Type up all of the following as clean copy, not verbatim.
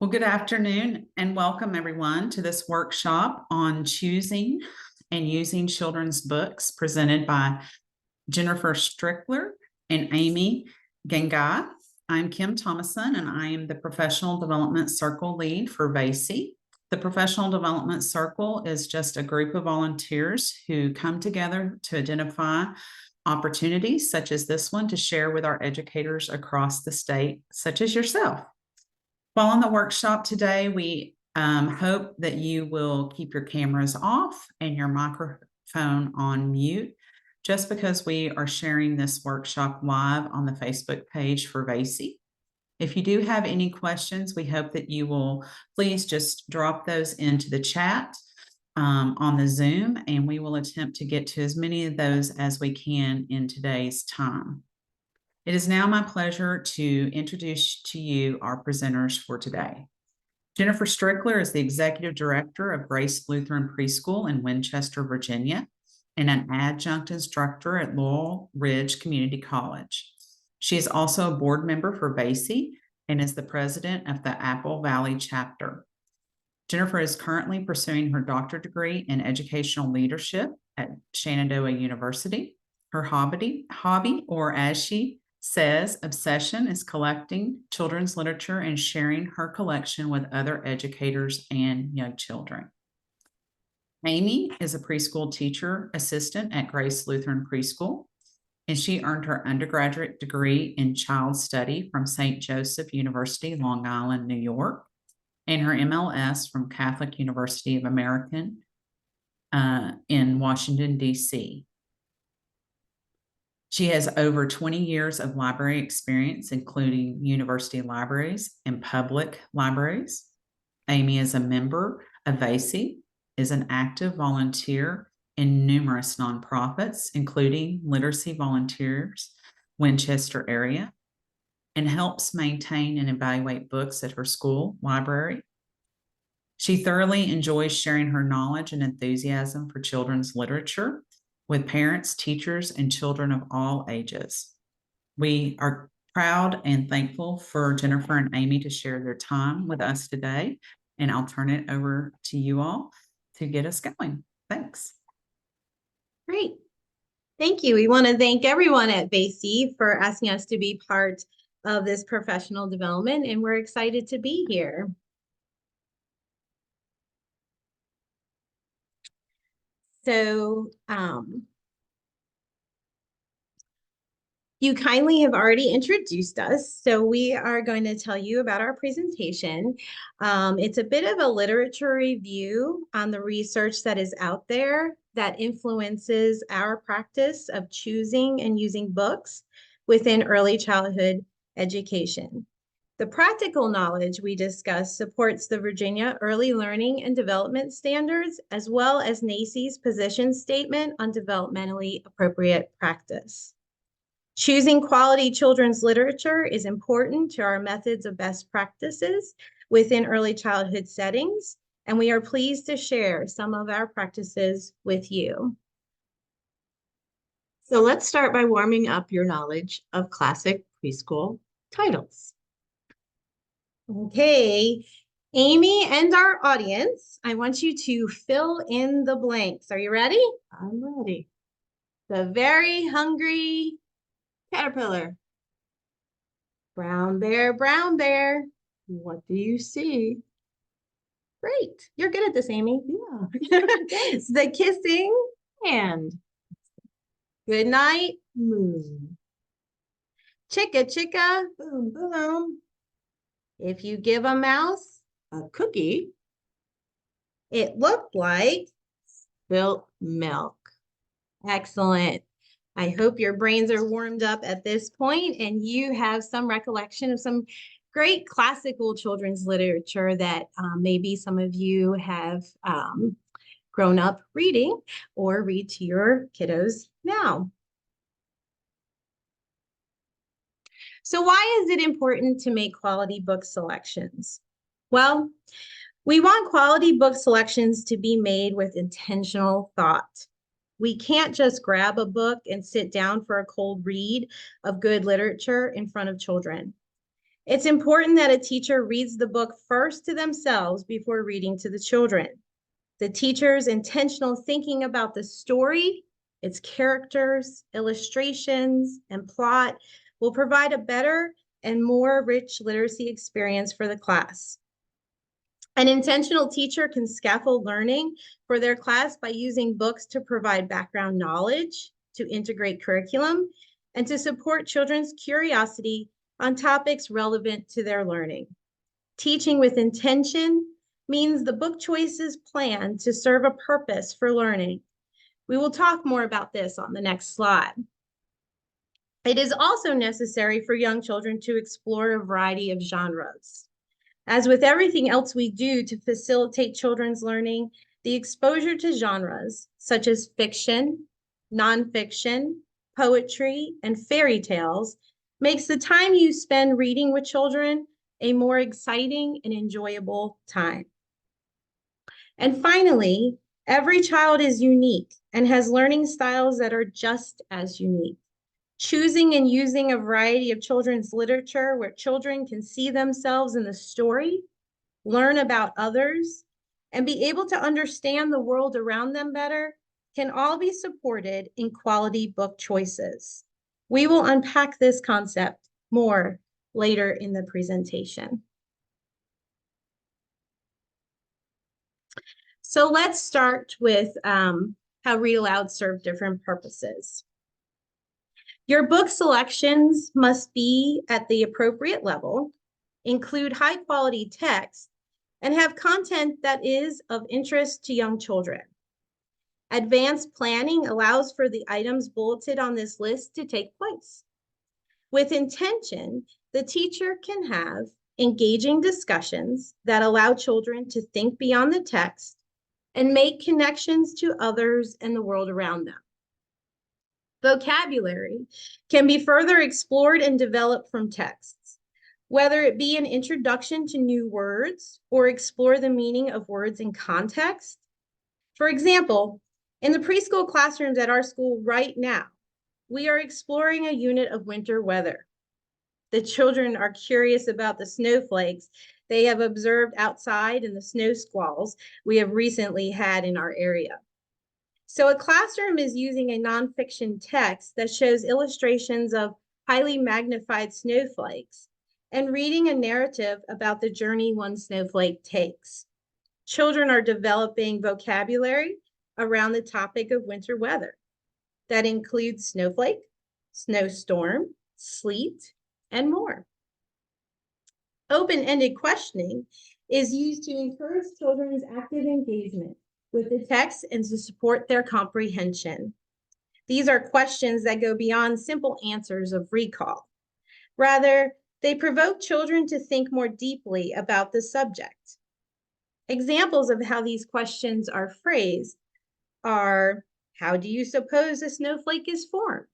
Well, good afternoon and welcome everyone to this workshop on choosing and using children's books presented by Jennifer Strickler and Amy Gangai. I'm Kim Thomason and I am the Professional Development Circle lead for VAAEYC. The Professional Development Circle is just a group of volunteers who come together to identify opportunities such as this one to share with our educators across the state, such as yourself. While in the workshop today, we hope that you will keep your cameras off and your microphone on mute, just because we are sharing this workshop live on the Facebook page for VAAEYC. If you do have any questions, we hope that you will please just drop those into the chat on the Zoom, and we will attempt to get to as many of those as we can in today's time. It is now my pleasure to introduce to you our presenters for today. Jennifer Strickler is the Executive Director of Grace Lutheran Preschool in Winchester, Virginia, and an adjunct instructor at Laurel Ridge Community College. She is also a board member for VAAEYC and is the president of the Apple Valley chapter. Jennifer is currently pursuing her doctorate degree in educational leadership at Shenandoah University. Her hobby, or as she says, obsession is collecting children's literature and sharing her collection with other educators and young children. Amy is a preschool teacher assistant at Grace Lutheran Preschool, and she earned her undergraduate degree in child study from St. Joseph University, Long Island, New York, and her MLS from Catholic University of America in Washington, D.C. She has over 20 years of library experience, including university libraries and public libraries. Amy is a member of VAAEYC, is an active volunteer in numerous nonprofits, including Literacy Volunteers, Winchester area, and helps maintain and evaluate books at her school library. She thoroughly enjoys sharing her knowledge and enthusiasm for children's literature with parents, teachers, and children of all ages. We are proud and thankful for Jennifer and Amy to share their time with us today, and I'll turn it over to you all to get us going. Thanks. Great. Thank you. We want to thank everyone at VAAEYC for asking us to be part of this professional development, and we're excited to be here. So you kindly have already introduced us, so we are going to tell you about our presentation. It's a bit of a literature review on the research that is out there that influences our practice of choosing and using books within early childhood education. The practical knowledge we discuss supports the Virginia Early Learning and Development Standards, as well as NAEYC's position statement on developmentally appropriate practice. Choosing quality children's literature is important to our methods of best practices within early childhood settings, and we are pleased to share some of our practices with you. So let's start by warming up your knowledge of classic preschool titles. Okay, Amy and our audience, I want you to fill in the blanks. Are you ready? I'm ready. The Very Hungry Caterpillar. Brown Bear, Brown Bear. What do you see? Great. You're good at this, Amy. Yeah. The Kissing Hand. Good Night Moon. Chicka Chicka Boom, boom. If You Give a Mouse A cookie. It Looked Like Spilt milk. Excellent. I hope your brains are warmed up at this point and you have some recollection of some great classical children's literature that maybe some of you have grown up reading or read to your kiddos now. So why is it important to make quality book selections? Well, we want quality book selections to be made with intentional thought. We can't just grab a book and sit down for a cold read of good literature in front of children. It's important that a teacher reads the book first to themselves before reading to the children. The teacher's intentional thinking about the story, its characters, illustrations, and plot will provide a better and more rich literacy experience for the class. An intentional teacher can scaffold learning for their class by using books to provide background knowledge, to integrate curriculum, and to support children's curiosity on topics relevant to their learning. Teaching with intention means the book choices plan to serve a purpose for learning. We will talk more about this on the next slide. It is also necessary for young children to explore a variety of genres. As with everything else we do to facilitate children's learning, the exposure to genres such as fiction, nonfiction, poetry, and fairy tales makes the time you spend reading with children a more exciting and enjoyable time. And finally, every child is unique and has learning styles that are just as unique. Choosing and using a variety of children's literature where children can see themselves in the story, learn about others, and be able to understand the world around them better can all be supported in quality book choices. We will unpack this concept more later in the presentation. So let's start with how read aloud serve different purposes. Your book selections must be at the appropriate level, include high quality text, and have content that is of interest to young children. Advanced planning allows for the items bulleted on this list to take place. With intention, the teacher can have engaging discussions that allow children to think beyond the text and make connections to others and the world around them. Vocabulary can be further explored and developed from texts, whether it be an introduction to new words or explore the meaning of words in context. For example, in the preschool classrooms at our school right now, we are exploring a unit of winter weather. The children are curious about the snowflakes they have observed outside and the snow squalls we have recently had in our area. So a classroom is using a nonfiction text that shows illustrations of highly magnified snowflakes and reading a narrative about the journey one snowflake takes. Children are developing vocabulary around the topic of winter weather. That includes snowflake, snowstorm, sleet, and more. Open-ended questioning is used to encourage children's active engagement with the text and to support their comprehension. These are questions that go beyond simple answers of recall. Rather, they provoke children to think more deeply about the subject. Examples of how these questions are phrased are, how do you suppose a snowflake is formed?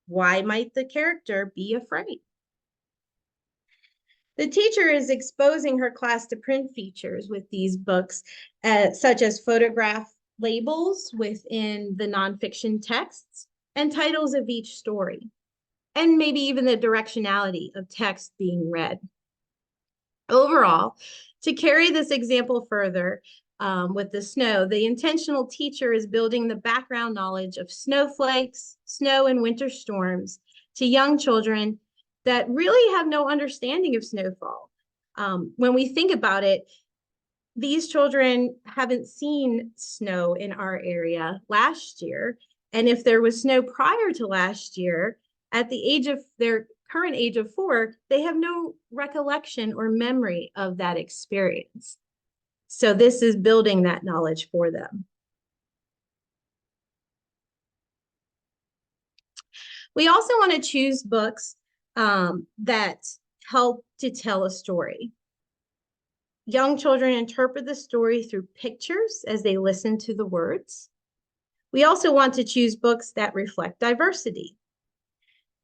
Why might the character be afraid? The teacher is exposing her class to print features with these books, such as photograph labels within the nonfiction texts and titles of each story, and maybe even the directionality of text being read. Overall, to carry this example further with the snow, the intentional teacher is building the background knowledge of snowflakes, snow and winter storms to young children that really have no understanding of snowfall. When we think about it, these children haven't seen snow in our area last year. And if there was snow prior to last year, at the age of their current age of 4, they have no recollection or memory of that experience. So this is building that knowledge for them. We also want to choose books that help to tell a story. Young children interpret the story through pictures as they listen to the words. We also want to choose books that reflect diversity.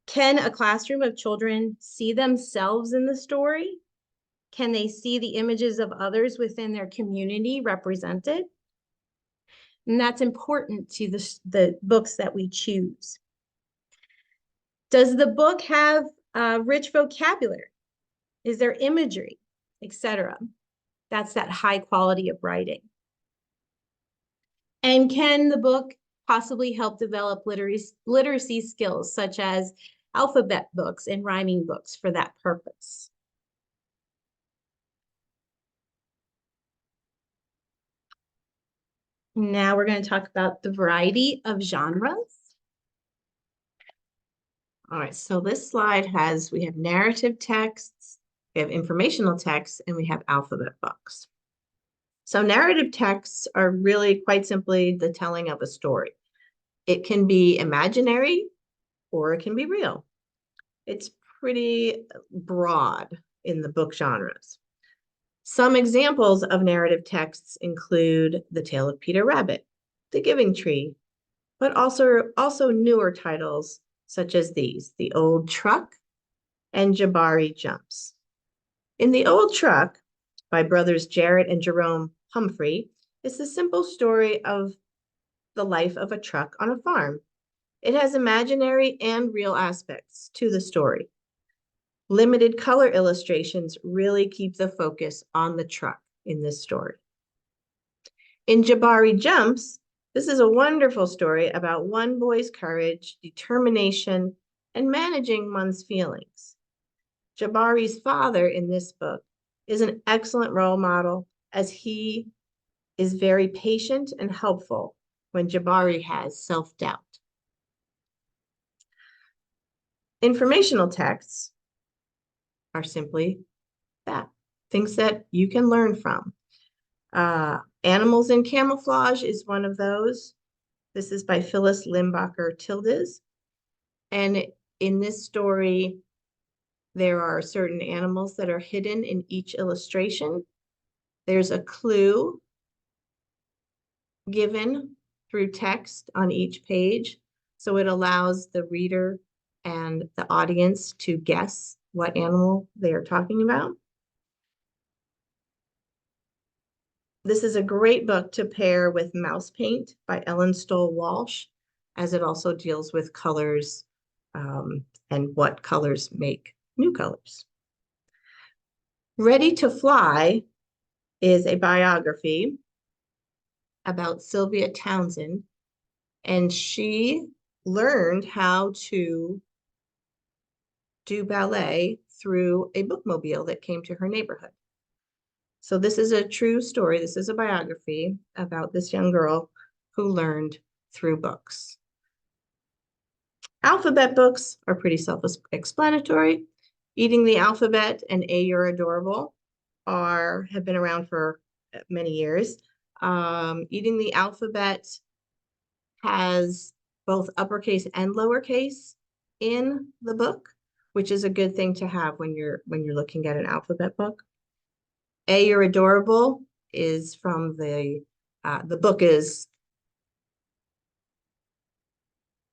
Can a classroom of children see themselves in the story? Can they see the images of others within their community represented? And that's important to the books that we choose. Does the book have rich vocabulary? Is there imagery, etc.? That's that high quality of writing. And can the book possibly help develop literacy skills such as alphabet books and rhyming books for that purpose? Now we're going to talk about the variety of genres. All right, so this slide we have narrative texts, we have informational texts, and we have alphabet books. So narrative texts are really quite simply the telling of a story. It can be imaginary or it can be real. It's pretty broad in the book genres. Some examples of narrative texts include The Tale of Peter Rabbit, The Giving Tree, but also newer titles such as these, The Old Truck and Jabari Jumps. In The Old Truck, by brothers Jarrett and Jerome Humphrey, is the simple story of the life of a truck on a farm. It has imaginary and real aspects to the story. Limited color illustrations really keep the focus on the truck in this story. In Jabari Jumps, this is a wonderful story about one boy's courage, determination, and managing one's feelings. Jabari's father in this book is an excellent role model as he is very patient and helpful when Jabari has self-doubt. Informational texts are simply that, things that you can learn from. Animals in Camouflage is one of those. This is by Phyllis Limbacher Tildes. And in this story, there are certain animals that are hidden in each illustration. There's a clue given through text on each page. So it allows the reader and the audience to guess what animal they are talking about. This is a great book to pair with Mouse Paint by Ellen Stoll Walsh, as it also deals with colors and what colors make new colors. Ready to Fly is a biography about Sylvia Townsend, and she learned how to do ballet through a bookmobile that came to her neighborhood. So this is a true story. This is a biography about this young girl who learned through books. Alphabet books are pretty self-explanatory. Eating the Alphabet and A, You're Adorable have been around for many years. Eating the Alphabet has both uppercase and lowercase in the book, which is a good thing to have when you're looking at an alphabet book. A, You're Adorable is from the book is,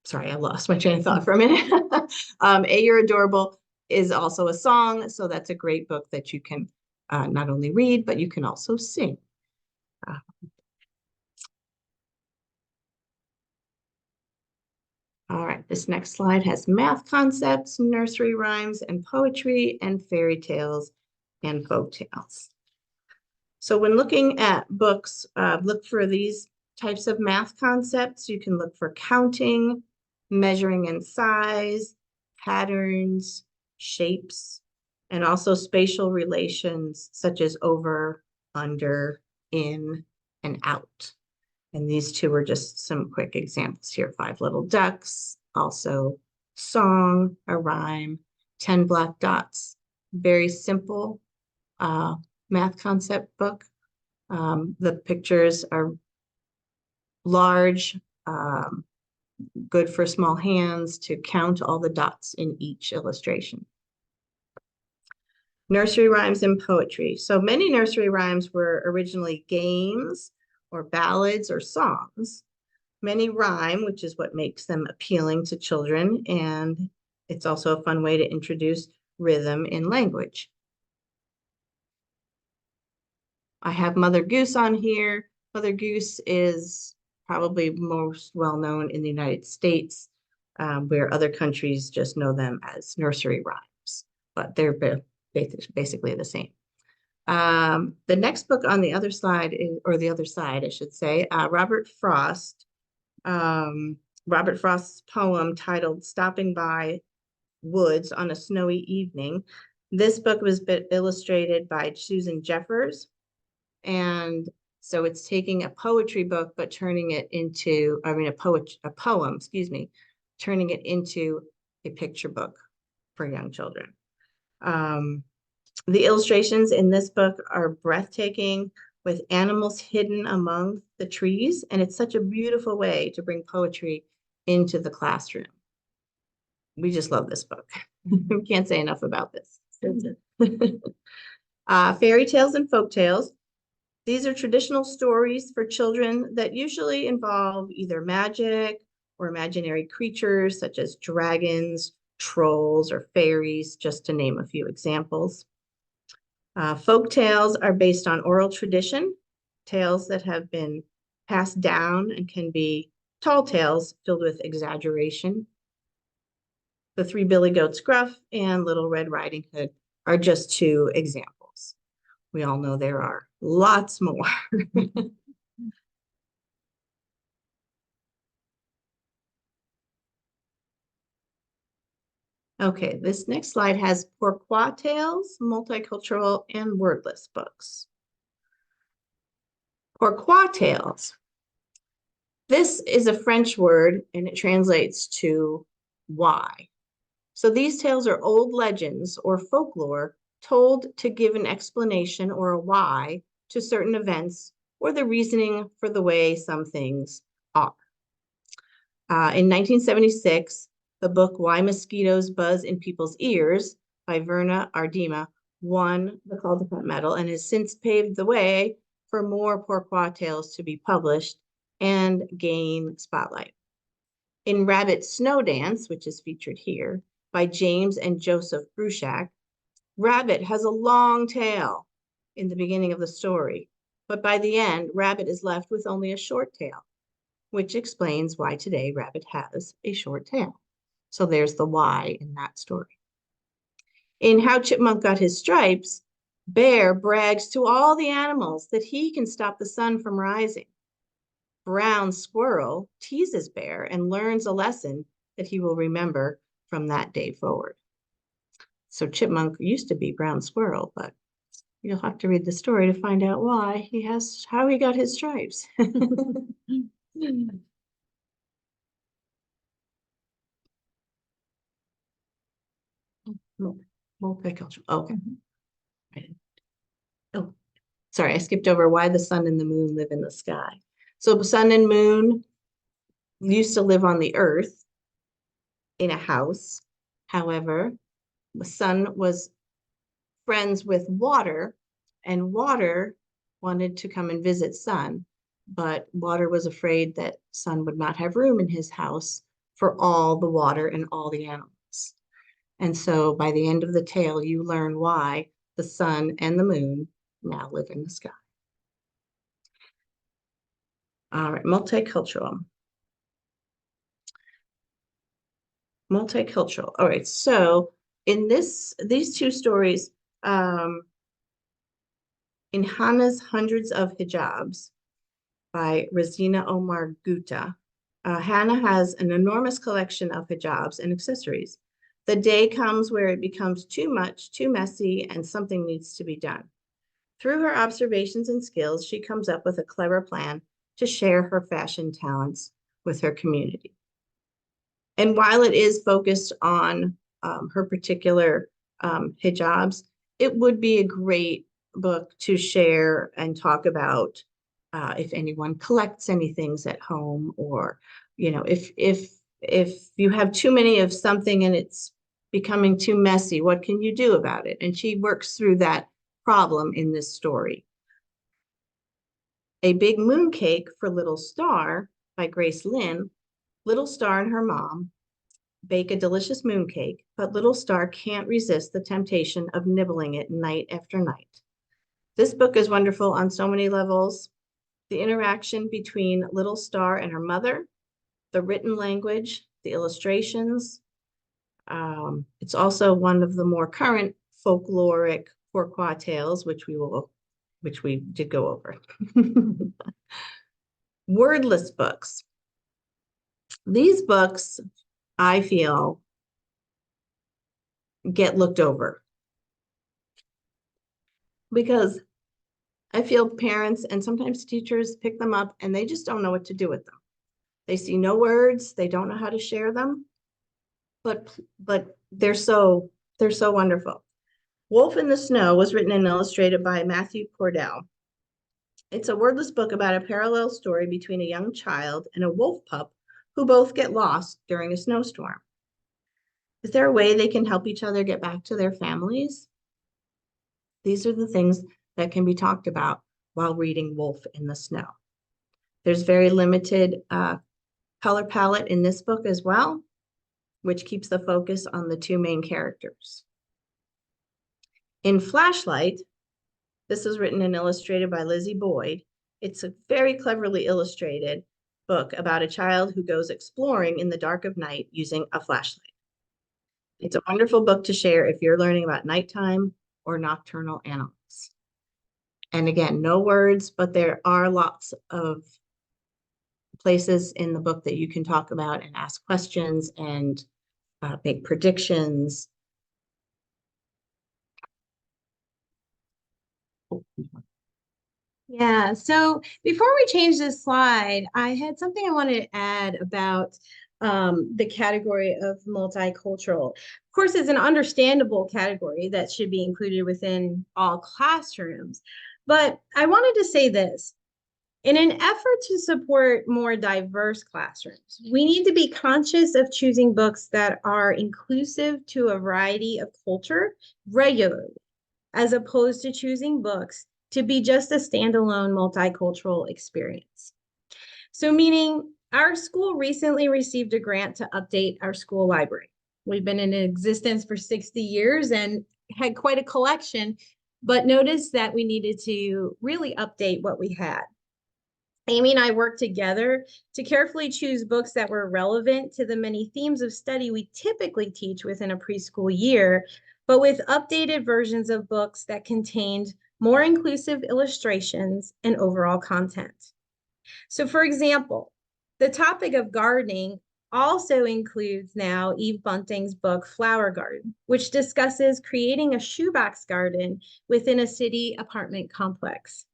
sorry, I lost my train of thought for a minute. A, You're Adorable is also a song, so that's a great book that you can not only read, but you can also sing. All right, this next slide has math concepts, nursery rhymes and poetry, and fairy tales and folk tales. So when looking at books, look for these types of math concepts. You can look for counting, measuring in size, patterns, shapes, and also spatial relations such as over, under, in, and out. And these two are just some quick examples here. 5 Little Ducks, also song, a rhyme, 10 Black Dots. Very simple math concept book. The pictures are large, good for small hands to count all the dots in each illustration. Nursery rhymes and poetry. So many nursery rhymes were originally games or ballads or songs. Many rhyme, which is what makes them appealing to children, and it's also a fun way to introduce rhythm in language. I have Mother Goose on here. Mother Goose is probably most well-known in the United States, where other countries just know them as nursery rhymes, but they're basically the same. The next book on the other slide is, or the other side, I should say, Robert Frost's poem titled Stopping by Woods on a Snowy Evening. This book was illustrated by Susan Jeffers. And so it's taking a poetry book, but turning it into, a poem, excuse me, turning it into a picture book for young children. The illustrations in this book are breathtaking, with animals hidden among the trees. And it's such a beautiful way to bring poetry into the classroom. We just love this book. We can't say enough about this. Fairy tales and folk tales. These are traditional stories for children that usually involve either magic or imaginary creatures such as dragons, trolls, or fairies, just to name a few examples. Folk tales are based on oral tradition, tales that have been passed down and can be tall tales filled with exaggeration. The Three Billy Goats Gruff and Little Red Riding Hood are just two examples. We all know there are lots more. Okay, this next slide has Pourquoi Tales, Multicultural, and Wordless books. Pourquoi Tales. This is a French word and it translates to why. So these tales are old legends or folklore told to give an explanation or a why to certain events or the reasoning for the way some things are. In 1976, the book Why Mosquitoes Buzz in People's Ears by Verna Ardima won the Caldecott Medal and has since paved the way for more Pourquoi tales to be published and gain spotlight. In Rabbit Snow Dance, which is featured here, by James and Joseph Bruchac, Rabbit has a long tail in the beginning of the story, but by the end, Rabbit is left with only a short tail, which explains why today Rabbit has a short tail. So there's the why in that story. In How Chipmunk Got His Stripes, Bear brags to all the animals that he can stop the sun from rising. Brown Squirrel teases Bear and learns a lesson that he will remember from that day forward. So Chipmunk used to be Brown Squirrel, but you'll have to read the story to find out why how he got his stripes. Multicultural. Okay. Oh, sorry, I skipped over why the sun and the moon live in the sky. So the sun and moon used to live on the earth in a house. However, the sun was friends with water, and water wanted to come and visit sun, but water was afraid that sun would not have room in his house for all the water and all the animals. And so by the end of the tale, you learn why the sun and the moon now live in the sky. All right, multicultural. Multicultural. All right, so in these two stories, in Hannah's Hundreds of Hijabs by Razina Omar Gutta, Hannah has an enormous collection of hijabs and accessories. The day comes where it becomes too much, too messy, and something needs to be done. Through her observations and skills, she comes up with a clever plan to share her fashion talents with her community. And while it is focused on her particular hijabs, it would be a great book to share and talk about if anyone collects any things at home, or if you have too many of something and it's becoming too messy, what can you do about it? And she works through that problem in this story. A Big Moon Cake for Little Star by Grace Lynn. Little Star and her mom bake a delicious moon cake, but Little Star can't resist the temptation of nibbling it night after night. This book is wonderful on so many levels. The interaction between Little Star and her mother, the written language, the illustrations. It's also one of the more current folkloric Pourquoi tales, which we did go over. Wordless books. These books, I feel, get looked over because I feel parents and sometimes teachers pick them up and they just don't know what to do with them. They see no words, they don't know how to share them, but they're so wonderful. Wolf in the Snow was written and illustrated by Matthew Cordell. It's a wordless book about a parallel story between a young child and a wolf pup who both get lost during a snowstorm. Is there a way they can help each other get back to their families? These are the things that can be talked about while reading Wolf in the Snow. There's very limited color palette in this book as well, which keeps the focus on the two main characters. In Flashlight, this is written and illustrated by Lizzie Boyd. It's a very cleverly illustrated book about a child who goes exploring in the dark of night using a flashlight. It's a wonderful book to share if you're learning about nighttime or nocturnal animals. And again, no words, but there are lots of places in the book that you can talk about and ask questions and make predictions. Yeah, so before we change this slide, I had something I wanted to add about the category of multicultural. Of course, it's an understandable category that should be included within all classrooms. But I wanted to say this. In an effort to support more diverse classrooms, we need to be conscious of choosing books that are inclusive to a variety of culture regularly, as opposed to choosing books to be just a standalone multicultural experience. So meaning our school recently received a grant to update our school library. We've been in existence for 60 years and had quite a collection, but noticed that we needed to really update what we had. Amy and I worked together to carefully choose books that were relevant to the many themes of study we typically teach within a preschool year, but with updated versions of books that contained more inclusive illustrations and overall content. So for example, the topic of gardening also includes now Eve Bunting's book, Flower Garden, which discusses creating a shoebox garden within a city apartment complex.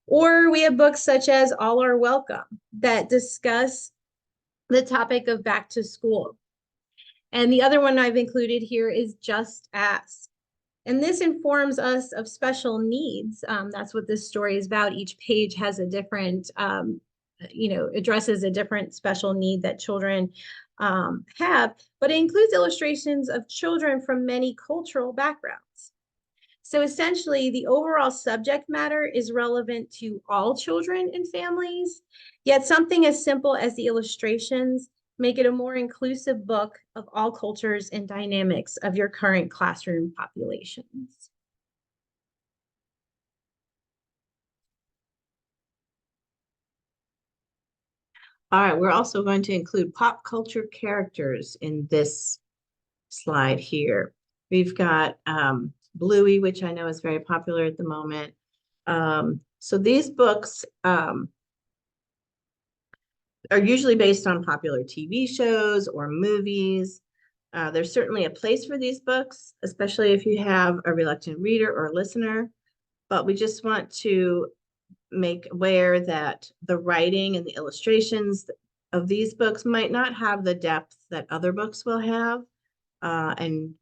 Or we have books such as All Are Welcome that discuss the topic of back to school. And the other one I've included here is Just Ask. And this informs us of special needs. That's what this story is about. Each page has a different, addresses a different special need that children have, but it includes illustrations of children from many cultural backgrounds. So essentially, the overall subject matter is relevant to all children and families, yet something as simple as the illustrations make it a more inclusive book of all cultures and dynamics of your current classroom populations. All right, we're also going to include pop culture characters in this slide here. We've got Bluey, which I know is very popular at the moment. So these books are usually based on popular TV shows or movies. There's certainly a place for these books, especially if you have a reluctant reader or listener, but we just want to make aware that the writing and the illustrations of these books might not have the depth that other books will have. And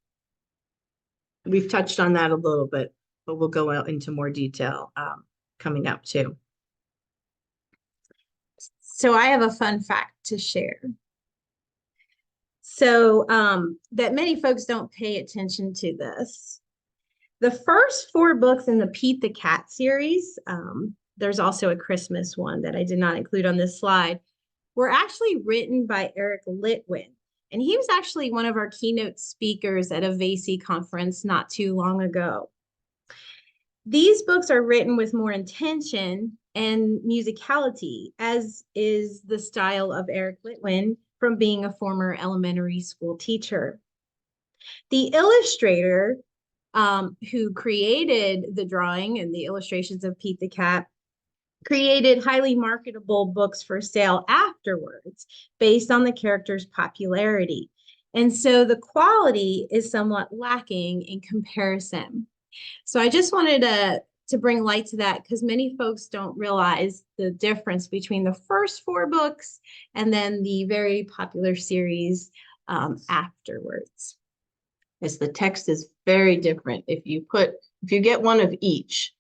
we've touched on that a little bit, but we'll go out into more detail coming up too. So I have a fun fact to share. So that many folks don't pay attention to this. The first 4 books in the Pete the Cat series, there's also a Christmas one that I did not include on this slide, were actually written by Eric Litwin. And he was actually one of our keynote speakers at a VAAEYC conference not too long ago. These books are written with more intention and musicality, as is the style of Eric Litwin from being a former elementary school teacher. The illustrator who created the drawing and the illustrations of Pete the Cat, created highly marketable books for sale afterwards based on the character's popularity. And so the quality is somewhat lacking in comparison. So I just wanted to bring light to that because many folks don't realize the difference between the first 4 books and then the very popular series afterwards. Yes, the text is very different. If you get one of each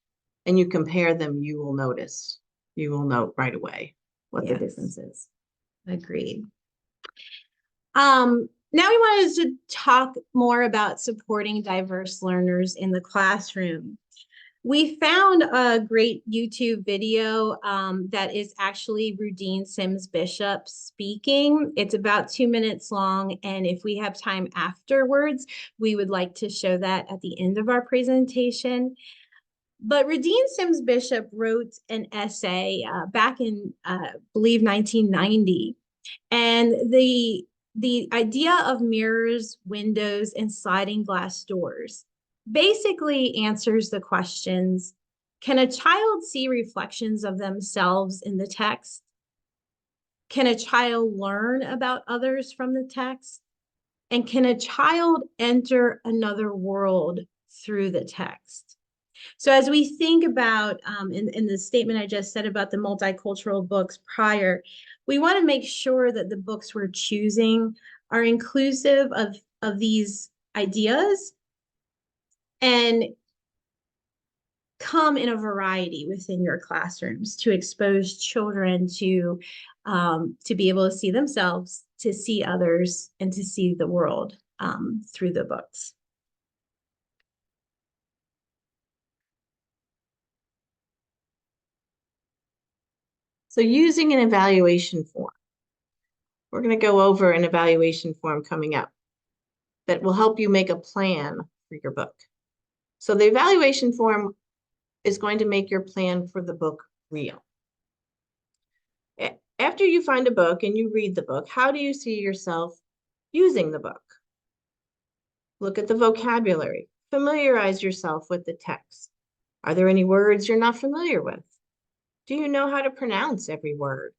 and you compare them, you will notice. You will note right away what the difference is. Agreed. Now we wanted to talk more about supporting diverse learners in the classroom. We found a great YouTube video that is actually Rudine Sims Bishop speaking. It's about 2 minutes long, and if we have time afterwards, we would like to show that at the end of our presentation. But Rudine Sims Bishop wrote an essay back in, I believe, 1990, and the idea of mirrors, windows, and sliding glass doors basically answers the questions: can a child see reflections of themselves in the text? Can a child learn about others from the text? And can a child enter another world through the text? So as we think about, in the statement I just said about the multicultural books prior, we want to make sure that the books we're choosing are inclusive of these ideas and come in a variety within your classrooms to expose children to be able to see themselves, to see others, and to see the world through the books. So using an evaluation form. We're going to go over an evaluation form coming up that will help you make a plan for your book. So the evaluation form is going to make your plan for the book real. After you find a book and you read the book, how do you see yourself using the book? Look at the vocabulary. Familiarize yourself with the text. Are there any words you're not familiar with? Do you know how to pronounce every word?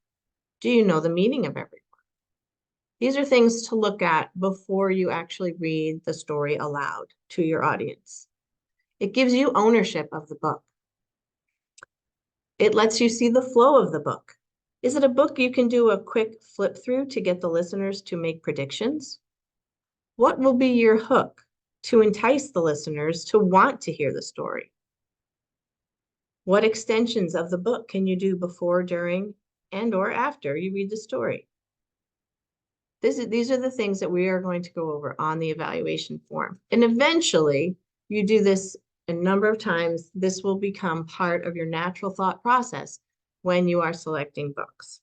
Do you know the meaning of every word? These are things to look at before you actually read the story aloud to your audience. It gives you ownership of the book. It lets you see the flow of the book. Is it a book you can do a quick flip through to get the listeners to make predictions? What will be your hook to entice the listeners to want to hear the story? What extensions of the book can you do before, during, and or after you read the story? These are the things that we are going to go over on the evaluation form. And eventually, you do this a number of times, this will become part of your natural thought process when you are selecting books.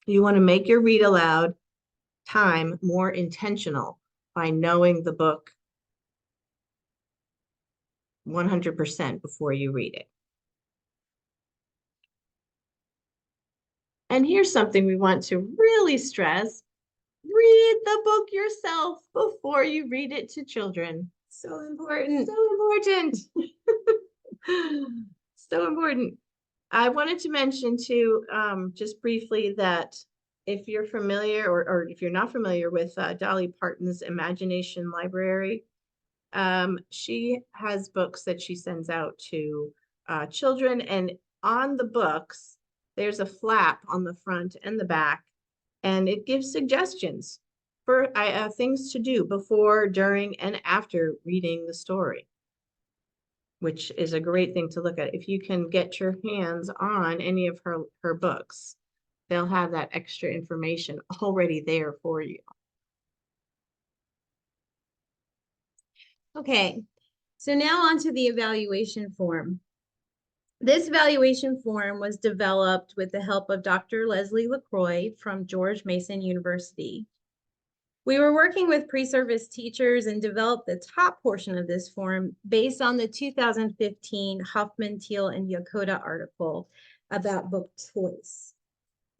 You want to make your read aloud time more intentional by knowing the book 100% before you read it. And here's something we want to really stress. Read the book yourself before you read it to children. So important. So important. So important. I wanted to mention too, just briefly, that if you're familiar or if you're not familiar with Dolly Parton's Imagination Library, she has books that she sends out to children, and on the books, there's a flap on the front and the back, and it gives suggestions for things to do before, during, and after reading the story, which is a great thing to look at. If you can get your hands on any of her books, they'll have that extra information already there for you. Okay, so now on to the evaluation form. This evaluation form was developed with the help of Dr. Leslie LaCroix from George Mason University. We were working with pre-service teachers and developed the top portion of this form based on the 2015 Huffman, Teal, and Yokota article about book choice.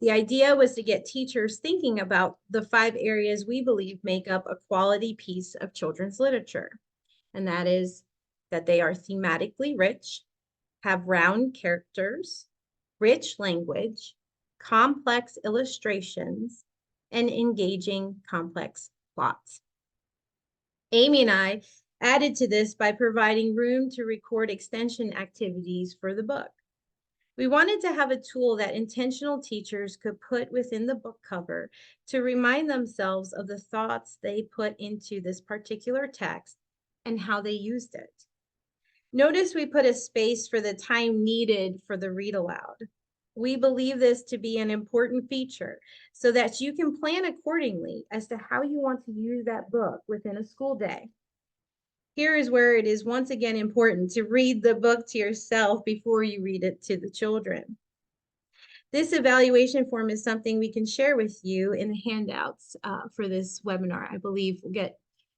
The idea was to get teachers thinking about the 5 areas we believe make up a quality piece of children's literature. and that is that they are thematically rich, have round characters, rich language, complex illustrations, and engaging complex plots. Amy and I added to this by providing room to record extension activities for the book. We wanted to have a tool that intentional teachers could put within the book cover to remind themselves of the thoughts they put into this particular text and how they used it. Notice we put a space for the time needed for the read aloud. We believe this to be an important feature so that you can plan accordingly as to how you want to use that book within a school day. Here is where it is once again important to read the book to yourself before you read it to the children. This evaluation form is something we can share with you in the handouts for this webinar. I believe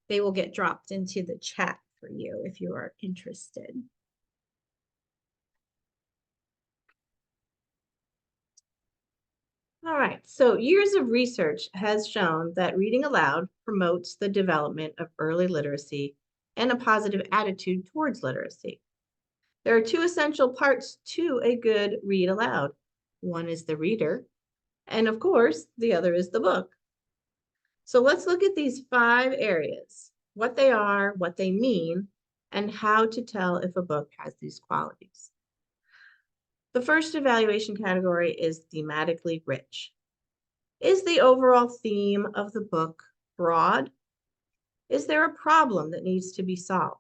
they will get dropped into the chat for you if you are interested. All right, so years of research has shown that reading aloud promotes the development of early literacy and a positive attitude towards literacy. There are two essential parts to a good read aloud. One is the reader, and of course, the other is the book. So let's look at these 5 areas, what they are, what they mean, and how to tell if a book has these qualities. The first evaluation category is thematically rich. Is the overall theme of the book broad? Is there a problem that needs to be solved?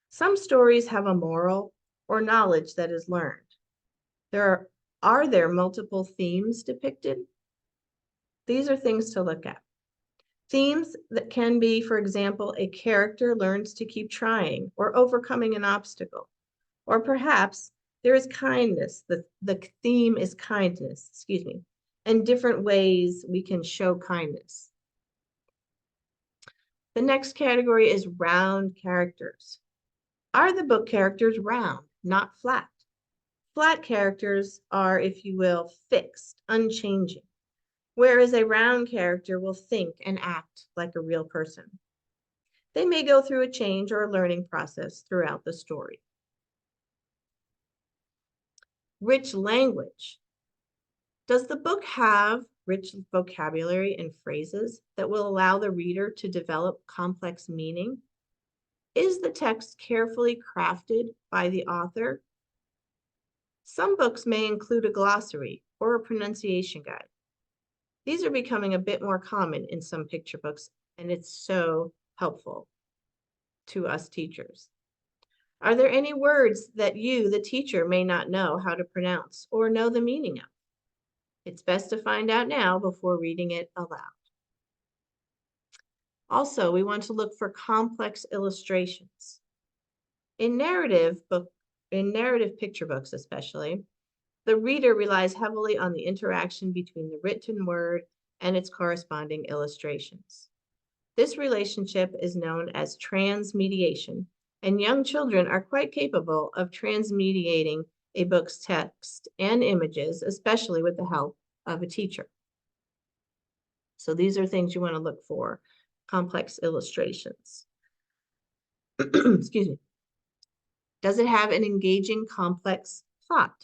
Some stories have a moral or knowledge that is learned. Are there multiple themes depicted? These are things to look at. Themes that can be, for example, a character learns to keep trying or overcoming an obstacle, or perhaps there is kindness. The theme is kindness, and different ways we can show kindness. The next category is round characters. Are the book characters round, not flat? Flat characters are, if you will, fixed, unchanging, whereas a round character will think and act like a real person. They may go through a change or a learning process throughout the story. Rich language. Does the book have rich vocabulary and phrases that will allow the reader to develop complex meaning? Is the text carefully crafted by the author? Some books may include a glossary or a pronunciation guide. These are becoming a bit more common in some picture books, and it's so helpful to us teachers. Are there any words that you, the teacher, may not know how to pronounce or know the meaning of? It's best to find out now before reading it aloud. Also, we want to look for complex illustrations. In narrative picture books especially, the reader relies heavily on the interaction between the written word and its corresponding illustrations. This relationship is known as transmediation, and young children are quite capable of transmediating a book's text and images, especially with the help of a teacher. So these are things you want to look for, complex illustrations. Excuse me. Does it have an engaging, complex plot?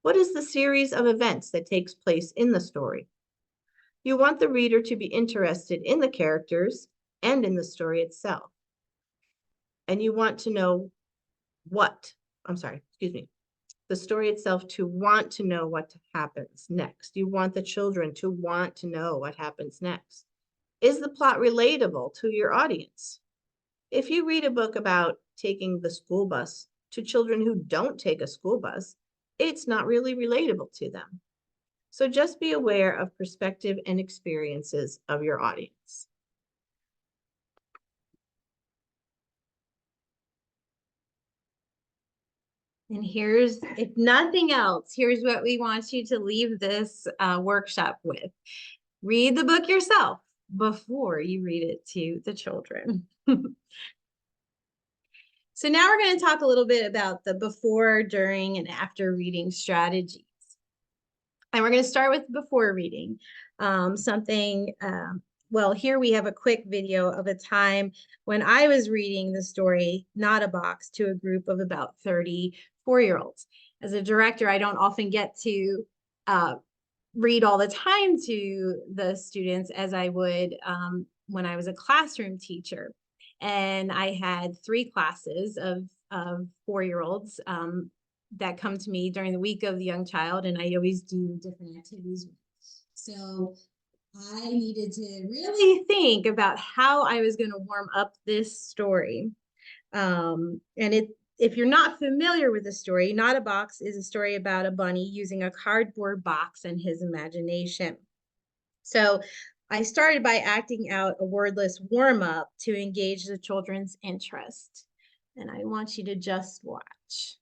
What is the series of events that takes place in the story? You want the reader to be interested in the characters and in the story itself. And you want to know the story itself to want to know what happens next. You want the children to want to know what happens next. Is the plot relatable to your audience? If you read a book about taking the school bus to children who don't take a school bus, it's not really relatable to them. So just be aware of perspective and experiences of your audience. And here's, if nothing else, here's what we want you to leave this workshop with. Read the book yourself before you read it to the children. So now we're going to talk a little bit about the before, during, and after reading strategies. And we're going to start with before reading. Something well, here we have a quick video of a time when I was reading the story, Not a Box, to a group of about 30 4-year-olds. As a director, I don't often get to read all the time to the students as I would when I was a classroom teacher. And I had 3 classes of 4-year-olds that come to me during the week of the young child, and I always do different activities. So I needed to really think about how I was going to warm up this story. If you're not familiar with the story, Not a Box is a story about a bunny using a cardboard box and his imagination. So I started by acting out a wordless warm-up to engage the children's interest. And I want you to just watch.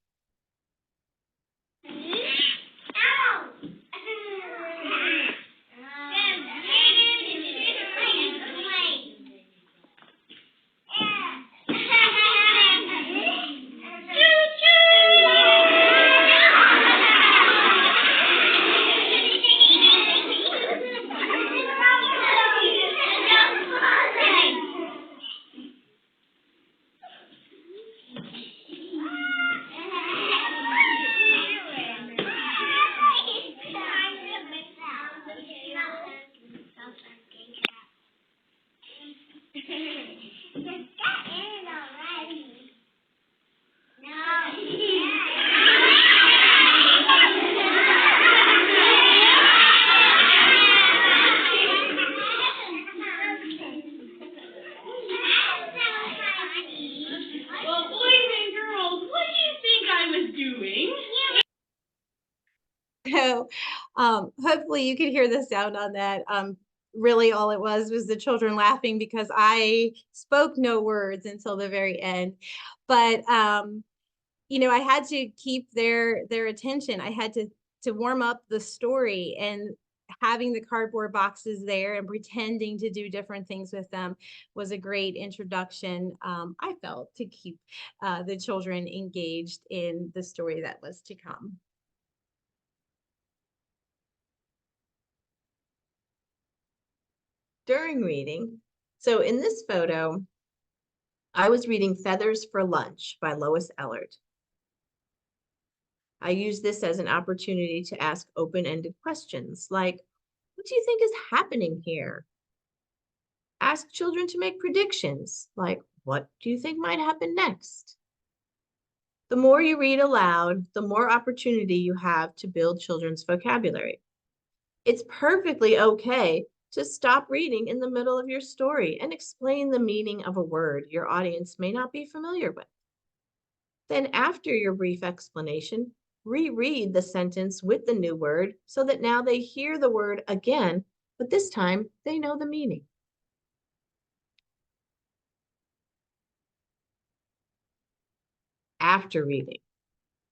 So hopefully you could hear the sound on that. Really all it was the children laughing because I spoke no words until the very end. But you know, I had to keep their attention. I had to warm up the story, and having the cardboard boxes there and pretending to do different things with them was a great introduction, I felt, to keep the children engaged in the story that was to come. During reading, so in this photo, I was reading Feathers for Lunch by Lois Ellard. I use this as an opportunity to ask open-ended questions like, what do you think is happening here? Ask children to make predictions like, what do you think might happen next? The more you read aloud, the more opportunity you have to build children's vocabulary. It's perfectly okay to stop reading in the middle of your story and explain the meaning of a word your audience may not be familiar with. Then after your brief explanation, reread the sentence with the new word so that now they hear the word again, but this time they know the meaning. After reading.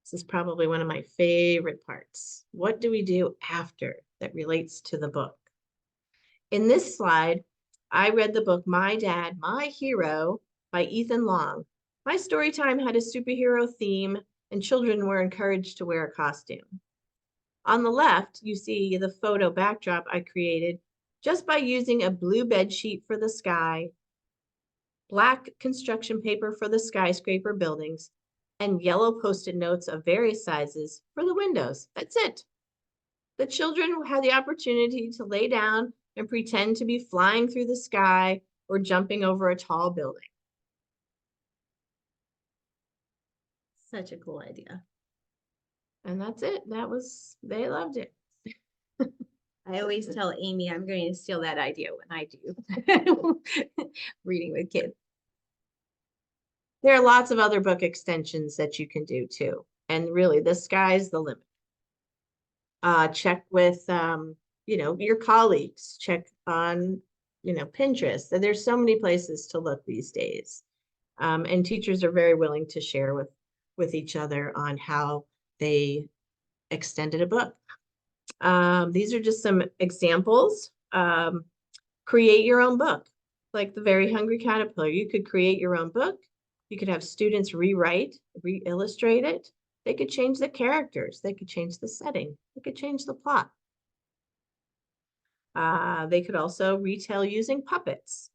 This is probably one of my favorite parts. What do we do after that relates to the book? In this slide, I read the book My Dad, My Hero by Ethan Long. My story time had a superhero theme, and children were encouraged to wear a costume. On the left, you see the photo backdrop I created just by using a blue bed sheet for the sky, black construction paper for the skyscraper buildings, and yellow Post-it notes of various sizes for the windows. That's it. The children had the opportunity to lay down and pretend to be flying through the sky or jumping over a tall building. Such a cool idea. And that's it. They loved it. I always tell Amy I'm going to steal that idea when I do reading with kids. There are lots of other book extensions that you can do too. And really, the sky's the limit. Check with, your colleagues. Check on, Pinterest. And there's so many places to look these days. And teachers are very willing to share with each other on how they extended a book. These are just some examples. Create your own book. Like the Very Hungry Caterpillar, you could create your own book. You could have students rewrite, re-illustrate it. They could change the characters. They could change the setting. They could change the plot. They could also retell using puppets.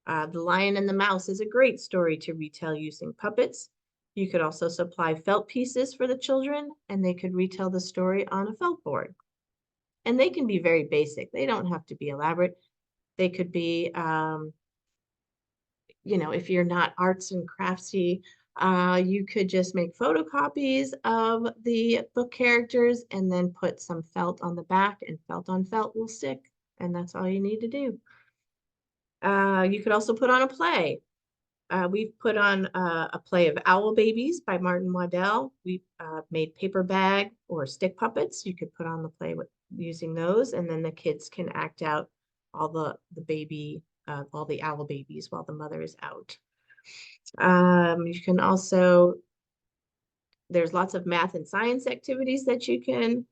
The Lion and the Mouse is a great story to retell using puppets. You could also supply felt pieces for the children, and they could retell the story on a felt board. And they can be very basic. They don't have to be elaborate. They could be, you know, if you're not arts and craftsy, you could just make photocopies of the book characters and then put some felt on the back, and felt on felt will stick. And that's all you need to do. You could also put on a play. We've put on a play of Owl Babies by Martin Waddell. We made paper bag or stick puppets. You could put on the play with using those, and then the kids can act out all the baby, all the owl babies while the mother is out. You can also, there's lots of math and science activities that you can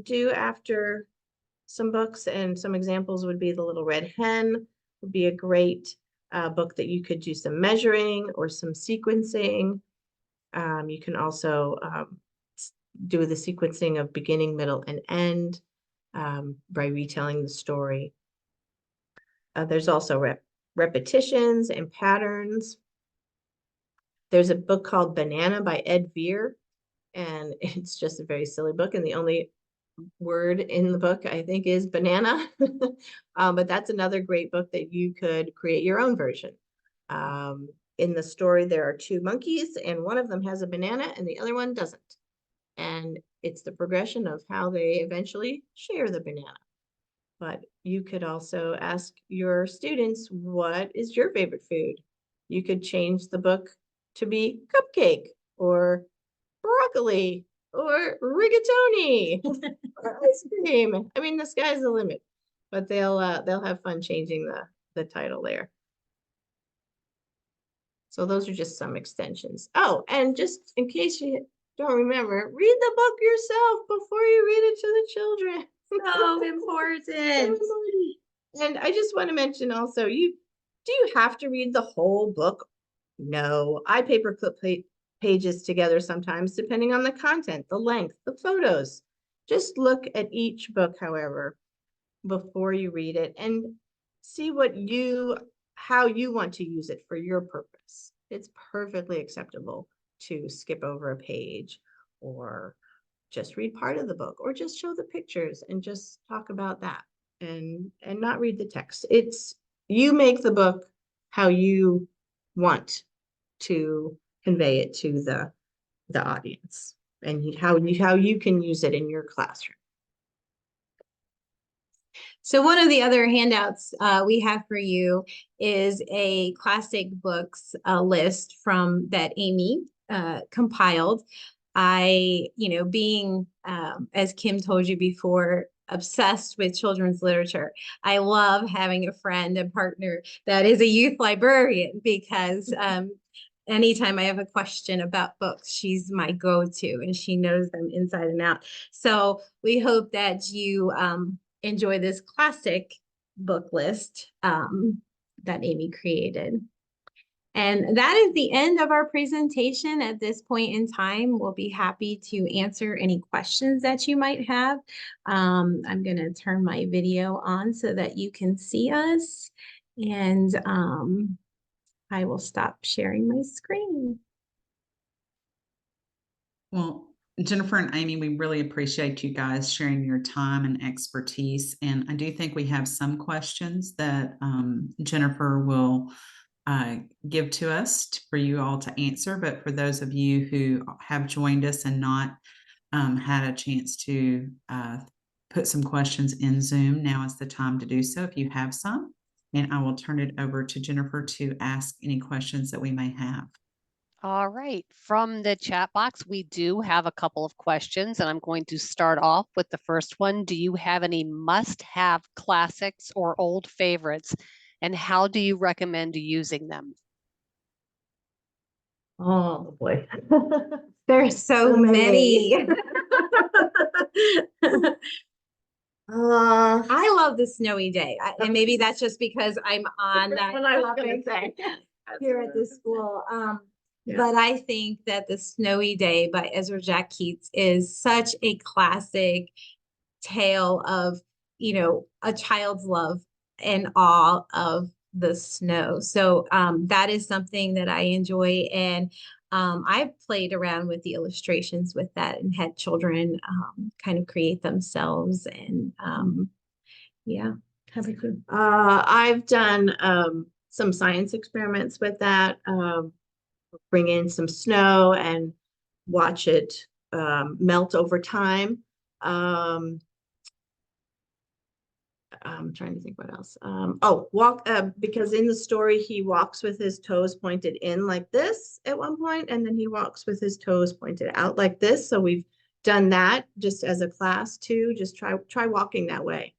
do after some books, and some examples would be The Little Red Hen would be a great book that you could do some measuring or some sequencing. You can also do the sequencing of beginning, middle, and end by retelling the story. There's also repetitions and patterns. There's a book called Banana by Ed Veer, and it's just a very silly book, and the only word in the book I think is banana. But that's another great book that you could create your own version. In the story there are two monkeys, and one of them has a banana and the other one doesn't, and it's the progression of how they eventually share the banana. But you could also ask your students, what is your favorite food? You could change the book to be cupcake or broccoli or rigatoni or ice cream. I mean, the sky's the limit, but they'll have fun changing the title there. So those are just some extensions. Oh, and just in case you don't remember, read the book yourself before you read it to the children. So important. And I just want to mention also, do you have to read the whole book? No, I paperclip pages together sometimes, depending on the content, the length, the photos. Just look at each book, however, before you read it, and see how you want to use it for your purpose. It's perfectly acceptable to skip over a page, or just read part of the book, or just show the pictures and just talk about that, and not read the text. It's, you make the book how you want to convey it to the audience, and how you can use it in your classroom. So one of the other handouts we have for you is a classic books list from that Amy compiled. Being, as Kim told you before, obsessed with children's literature, I love having a friend and partner that is a youth librarian, because anytime I have a question about books, she's my go-to, and she knows them inside and out. So we hope that you enjoy this classic book list that Amy created. And that is the end of our presentation. At this point in time, we'll be happy to answer any questions that you might have. I'm going to turn my video on so that you can see us, and I will stop sharing my screen. Well, Jennifer and Amy, we really appreciate you guys sharing your time and expertise. And I do think we have some questions that Jennifer will give to us for you all to answer. But for those of you who have joined us and not had a chance to put some questions in Zoom, now is the time to do so if you have some. And I will turn it over to Jennifer to ask any questions that we may have. All right, from the chat box, we do have a couple of questions, and I'm going to start off with the first one. Do you have any must-have classics or old favorites, and how do you recommend using them? Oh boy. There's so many. I love The Snowy Day, and maybe that's just because I'm on that topic here at the school. But I think that The Snowy Day by Ezra Jack Keats is such a classic tale of a child's love and awe of the snow. So that is something that I enjoy. And I've played around with the illustrations with that and had children kind of create themselves. And yeah, how about you? I've done some science experiments with that. Bring in some snow and watch it melt over time. I'm trying to think what else. Walk because in the story he walks with his toes pointed in like this at one point, and then he walks with his toes pointed out like this. So we've done that just as a class too. Just try walking that way.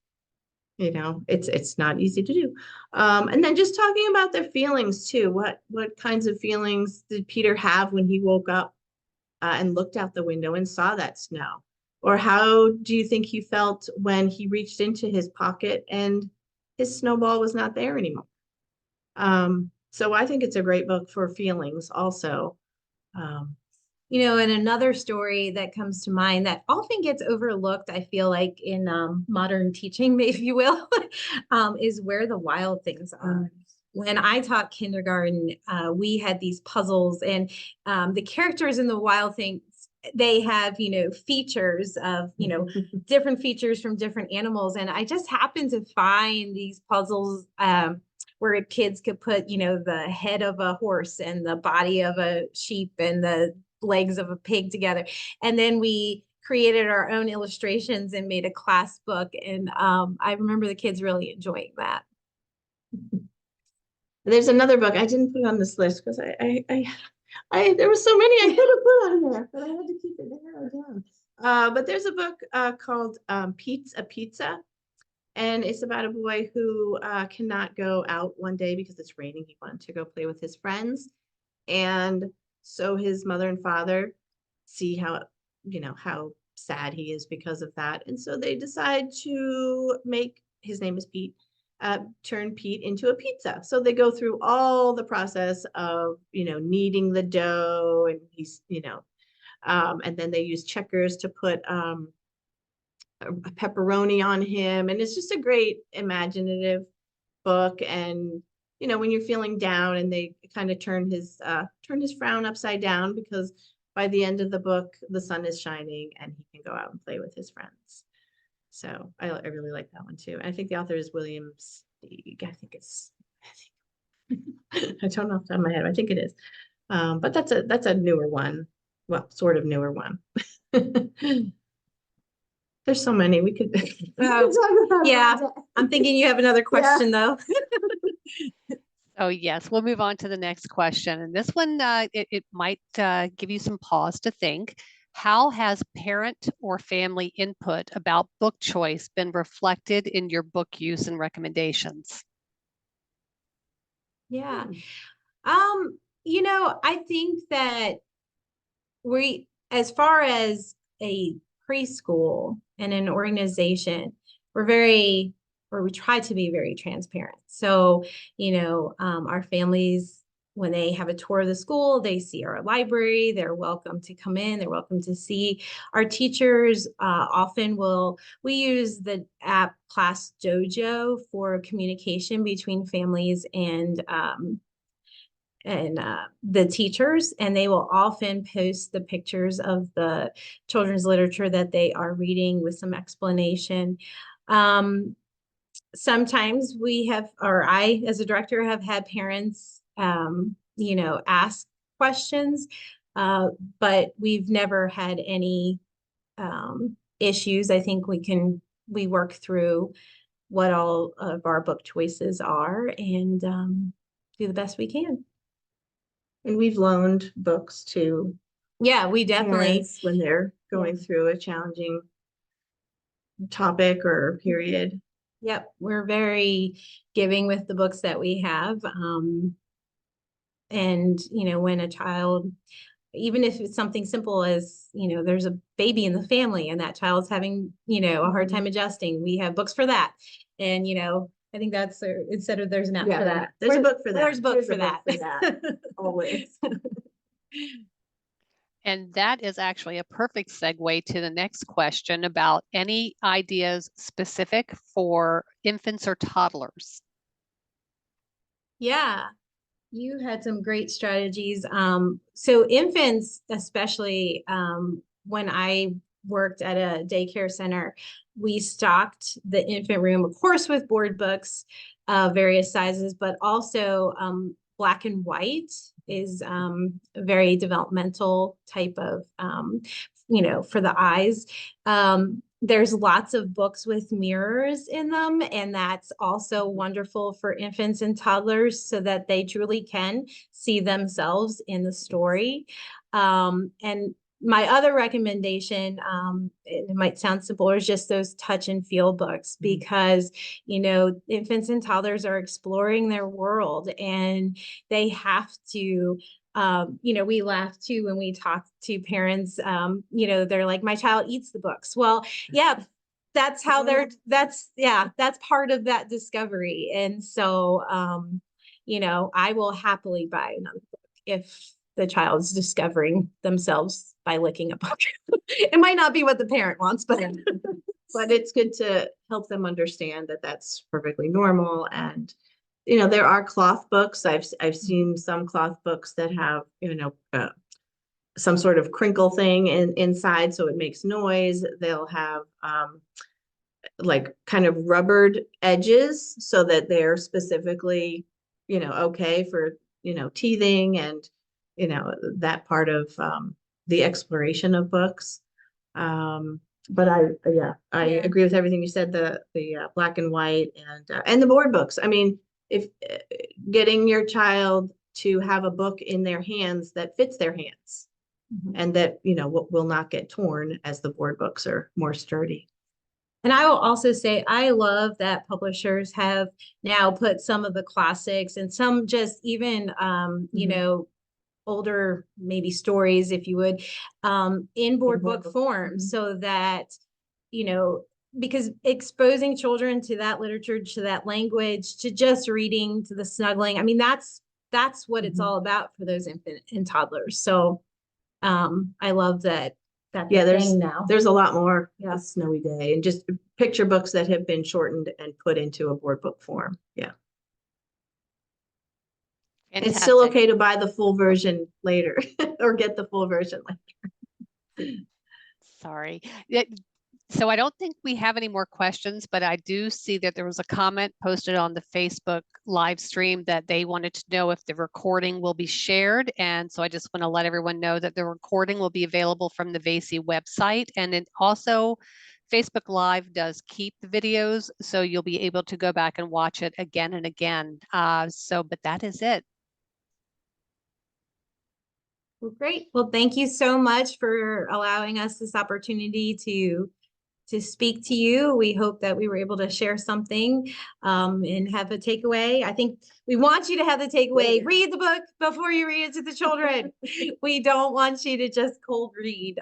It's not easy to do. And then just talking about their feelings too. What kinds of feelings did Peter have when he woke up and looked out the window and saw that snow? Or how do you think he felt when he reached into his pocket and his snowball was not there anymore? So I think it's a great book for feelings also. And another story that comes to mind that often gets overlooked, I feel like in modern teaching, if you will, is Where the Wild Things Are. When I taught kindergarten, we had these puzzles, and the characters in the Wild Things, they have, features of, different features from different animals. And I just happened to find these puzzles where kids could put, the head of a horse and the body of a sheep and the legs of a pig together. And then we created our own illustrations and made a class book. And I remember the kids really enjoying that. There's another book I didn't put on this list because there were so many I could have put on there, but I had to keep it narrowed down. But there's a book called Pizza, and it's about a boy who cannot go out one day because it's raining. He wanted to go play with his friends, and so his mother and father see how sad he is because of that, and so they decide to make, his name is Pete, turn Pete into a pizza. So they go through all the process of, kneading the dough, and he's, and then they use checkers to put a pepperoni on him. And it's just a great imaginative book. And, when you're feeling down, and they kind of turn his frown upside down, because by the end of the book, the sun is shining and he can go out and play with his friends. So I really like that one too. I think the author is William Steig. I don't know off the top of my head. I think it is. But that's a newer one. Well, sort of newer one. There's so many we could. Yeah, I'm thinking you have another question though. Oh, yes, we'll move on to the next question. And this one, it might give you some pause to think. How has parent or family input about book choice been reflected in your book use and recommendations? Yeah. I think that as far as a preschool and an organization, we try to be very transparent. So, our families, when they have a tour of the school, they see our library, they're welcome to come in, they're welcome to see our teachers. We use the app Class Dojo for communication between families and the teachers, and they will often post the pictures of the children's literature that they are reading with some explanation. Sometimes I, as a director, have had parents, ask questions, but we've never had any issues. I think we work through what all of our book choices are and do the best we can. And we've loaned books to we definitely when they're going through a challenging topic or period. Yep, we're very giving with the books that we have. And when a child, even if it's something simple as, there's a baby in the family and that child's having, a hard time adjusting, we have books for that. And, I think that's instead of there's an app for that. There's a book for that. There's a book for that. Always. And that is actually a perfect segue to the next question about any ideas specific for infants or toddlers. Yeah, you had some great strategies. So infants, especially when I worked at a daycare center, we stocked the infant room, of course, with board books, various sizes, but also black and white is a very developmental type of, for the eyes. There's lots of books with mirrors in them, and that's also wonderful for infants and toddlers so that they truly can see themselves in the story. And my other recommendation, it might sound simple, is just those touch and feel books, because, infants and toddlers are exploring their world and they have to, we laugh too when we talk to parents, they're like, my child eats the books. Well, yeah, that's how that's part of that discovery. And so, I will happily buy another book if the child's discovering themselves by licking a book. It might not be what the parent wants, but But it's good to help them understand that that's perfectly normal. And, there are cloth books. I've seen some cloth books that have, some sort of crinkle thing inside, so it makes noise. They'll have like kind of rubbered edges so that they're specifically, okay for, teething and, that part of the exploration of books. But I agree with everything you said, the black and white and the board books. I mean, if getting your child to have a book in their hands that fits their hands and that, will not get torn, as the board books are more sturdy. And I will also say, I love that publishers have now put some of the classics and some just even, older maybe stories, if you would, in board book form, so that, because exposing children to that literature, to that language, to just reading, to the snuggling, I mean, that's what it's all about for those infant and toddlers. So I love that. Yeah, there's a lot more. Yeah. A Snowy Day and just picture books that have been shortened and put into a board book form. Yeah. Fantastic. It's still okay to buy the full version later or get the full version later. Sorry. So I don't think we have any more questions, but I do see that there was a comment posted on the Facebook live stream that they wanted to know if the recording will be shared. And so I just want to let everyone know that the recording will be available from the VAAEYC website. And then also Facebook Live does keep the videos, so you'll be able to go back and watch it again and again. But that is it. Well, great. Well, thank you so much for allowing us this opportunity to speak to you. We hope that we were able to share something and have a takeaway. I think we want you to have the takeaway. Read the book before you read it to the children. We don't want you to just cold read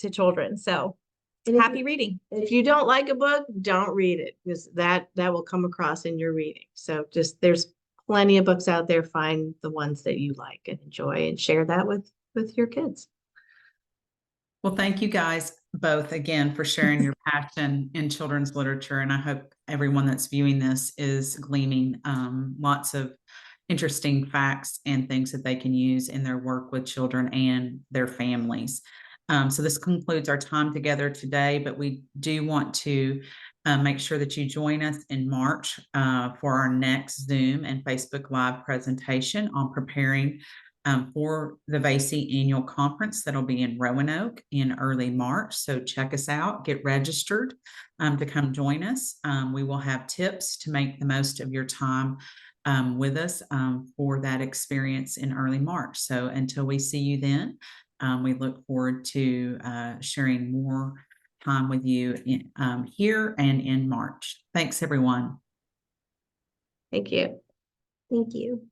to children. So happy reading. If you don't like a book, don't read it, because that will come across in your reading. So just, there's plenty of books out there. Find the ones that you like and enjoy and share that with your kids. Well, thank you guys both again for sharing your passion in children's literature. And I hope everyone that's viewing this is gleaning lots of interesting facts and things that they can use in their work with children and their families. So this concludes our time together today, but we do want to make sure that you join us in March for our next Zoom and Facebook Live presentation on preparing for the VAAEYC annual conference that'll be in Roanoke in early March. So check us out, get registered to come join us. We will have tips to make the most of your time with us for that experience in early March. So until we see you then, we look forward to sharing more time with you here and in March. Thanks, everyone. Thank you. Thank you.